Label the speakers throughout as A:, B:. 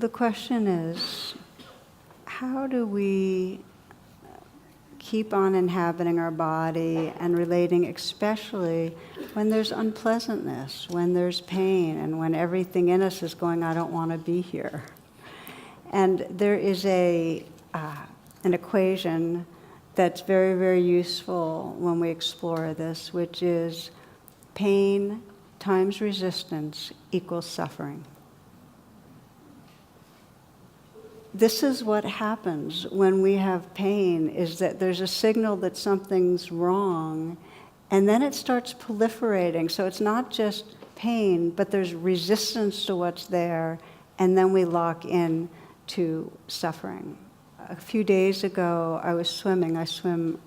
A: the question is, how do we keep on inhabiting our body and relating, especially when there's unpleasantness, when there's pain, and when everything in us is going, I don't want to be here. And there is an equation that's very, very useful when we explore this, which is pain times resistance equals suffering. This is what happens when we have pain, is that there's a signal that something's wrong, and then it starts proliferating. So it's not just pain, but there's resistance to what's there, and then we lock in to suffering. A few days ago, I was swimming. I swim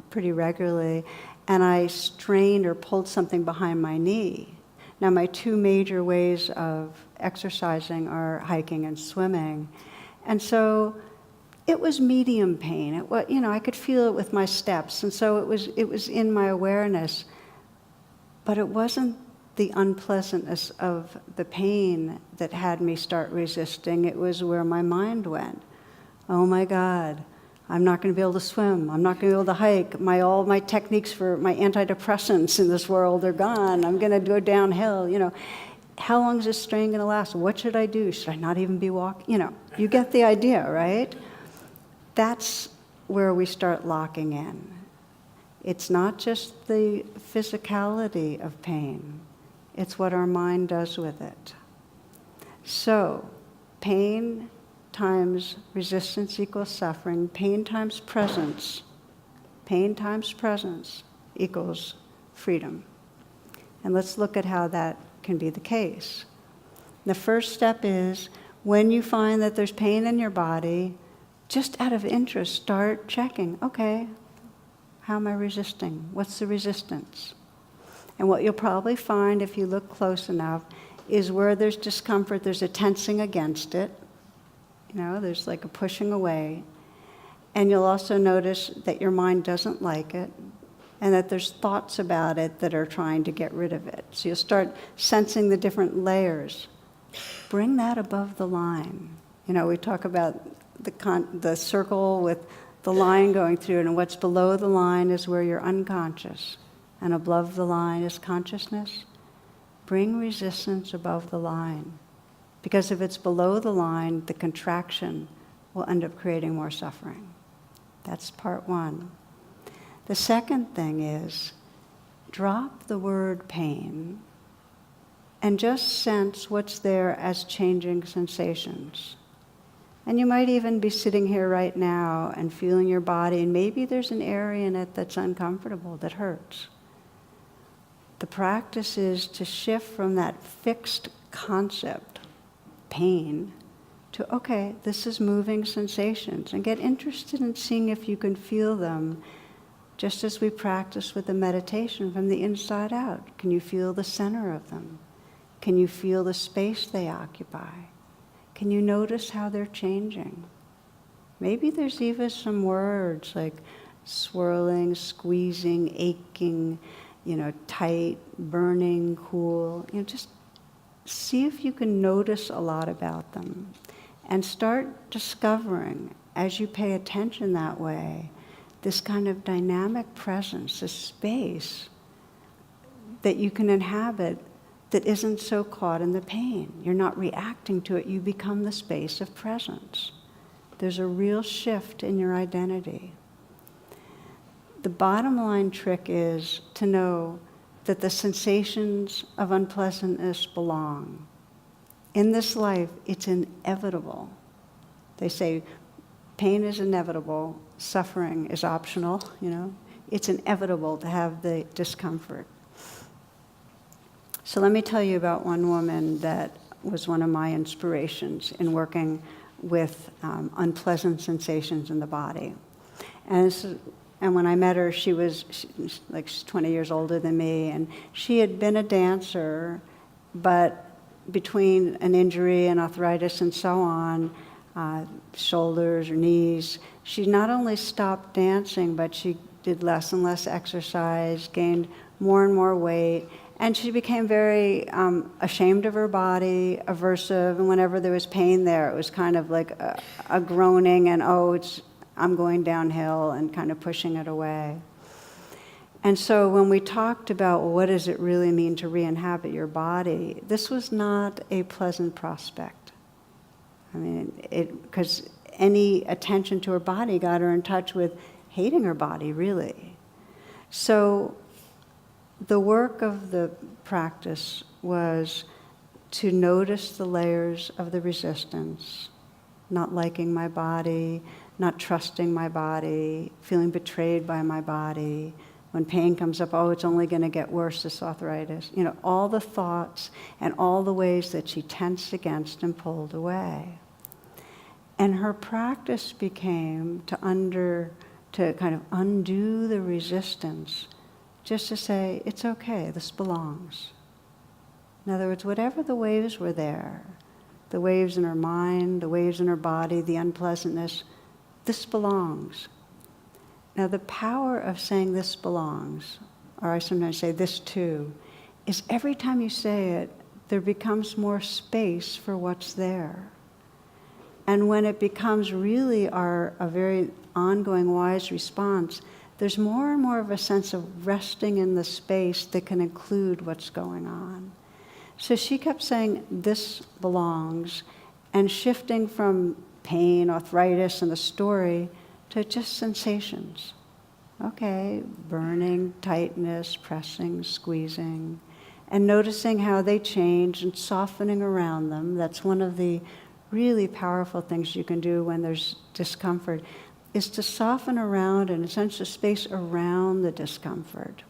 A: pretty regularly, and I strained or pulled something behind my knee. Now, my two major ways of exercising are hiking and swimming. And so it was medium pain. It was, I could feel it with my steps, and so it was in my awareness. But it wasn't the unpleasantness of the pain that had me start resisting. It was where my mind went. Oh my God, I'm not going to be able to swim. I'm not going to be able to hike. All my techniques for my antidepressants in this world are gone. I'm going to go downhill. How long is this strain going to last? What should I do? Should I not even be walking? You get the idea, right? That's where we start locking in. It's not just the physicality of pain. It's what our mind does with it. So, pain times resistance equals suffering. Pain times presence. Pain times presence equals freedom. And let's look at how that can be the case. The first step is, when you find that there's pain in your body, just out of interest, start checking, okay, how am I resisting? What's the resistance? And what you'll probably find if you look close enough is where there's discomfort, there's a tensing against it. There's like a pushing away. And you'll also notice that your mind doesn't like it, and that there's thoughts about it that are trying to get rid of it. So you'll start sensing the different layers. Bring that above the line. We talk about the circle with the line going through it, and what's below the line is where you're unconscious, and above the line is consciousness. Bring resistance above the line, because if it's below the line, the contraction will end up creating more suffering. That's part one. The second thing is, drop the word pain and just sense what's there as changing sensations. And you might even be sitting here right now and feeling your body, and maybe there's an area in it that's uncomfortable, that hurts. The practice is to shift from that fixed concept, pain, to, okay, this is moving sensations, and get interested in seeing if you can feel them, just as we practice with the meditation from the inside out. Can you feel the center of them? Can you feel the space they occupy? Can you notice how they're changing? Maybe there's even some words like swirling, squeezing, aching, tight, burning, cool. Just see if you can notice a lot about them. And start discovering, as you pay attention that way, this kind of dynamic presence, this space that you can inhabit that isn't so caught in the pain. You're not reacting to it. You become the space of presence. There's a real shift in your identity. The bottom line trick is to know that the sensations of unpleasantness belong. In this life, it's inevitable. They say pain is inevitable, suffering is optional, It's inevitable to have the discomfort. So let me tell you about one woman that was one of my inspirations in working with unpleasant sensations in the body. And when I met her, she's 20 years older than me, and she had been a dancer, but between an injury and arthritis and so on, shoulders or knees, she not only stopped dancing, but she did less and less exercise, gained more and more weight, And she became very ashamed of her body, aversive, and whenever there was pain there, it was kind of like a groaning and, I'm going downhill, and kind of pushing it away. And so when we talked about, well, what does it really mean to re-inhabit your body, this was not a pleasant prospect. I mean, because any attention to her body got her in touch with hating her body, really. So the work of the practice was to notice the layers of the resistance, not liking my body, not trusting my body, feeling betrayed by my body. When pain comes up, it's only going to get worse, this arthritis. All the thoughts and all the ways that she tensed against and pulled away. And her practice became to kind of undo the resistance, just to say, it's okay, this belongs. In other words, whatever the waves were there, the waves in her mind, the waves in her body, the unpleasantness, this belongs. Now the power of saying this belongs, or I sometimes say this too, is every time you say it, there becomes more space for what's there. And when it becomes really a very ongoing wise response, there's more and more of a sense of resting in the space that can include what's going on. So she kept saying, this belongs, and shifting from pain, arthritis, and the story to just sensations. Okay, burning, tightness, pressing, squeezing, and noticing how they change and softening around them. That's one of the really powerful things you can do when there's discomfort, is to soften around and sense the space around the discomfort.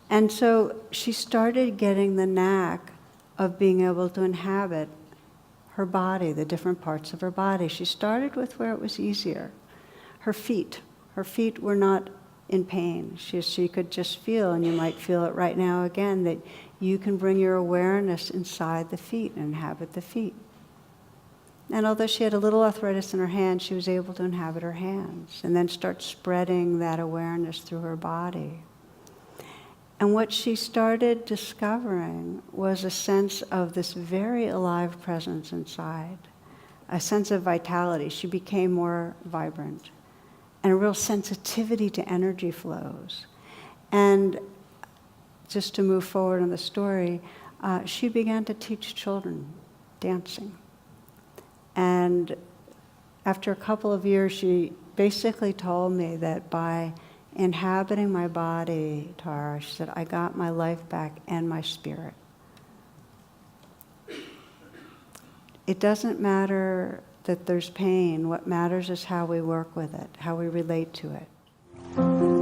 A: And so she started getting the knack of being able to inhabit her body, the different parts of her body. She started with where it was easier. Her feet. Her feet were not in pain. She could just feel, and you might feel it right now again, that you can bring your awareness inside the feet and inhabit the feet. And although she had a little arthritis in her hands, she was able to inhabit her hands and then start spreading that awareness through her body. And what she started discovering was a sense of this very alive presence inside, a sense of vitality. She became more vibrant, and a real sensitivity to energy flows. And just to move forward on the story, she began to teach children dancing. And after a couple of years, she basically told me that by inhabiting my body, Tara, she said, I got my life back and my spirit. It doesn't matter that there's pain. What matters is how we work with it, how we relate to it.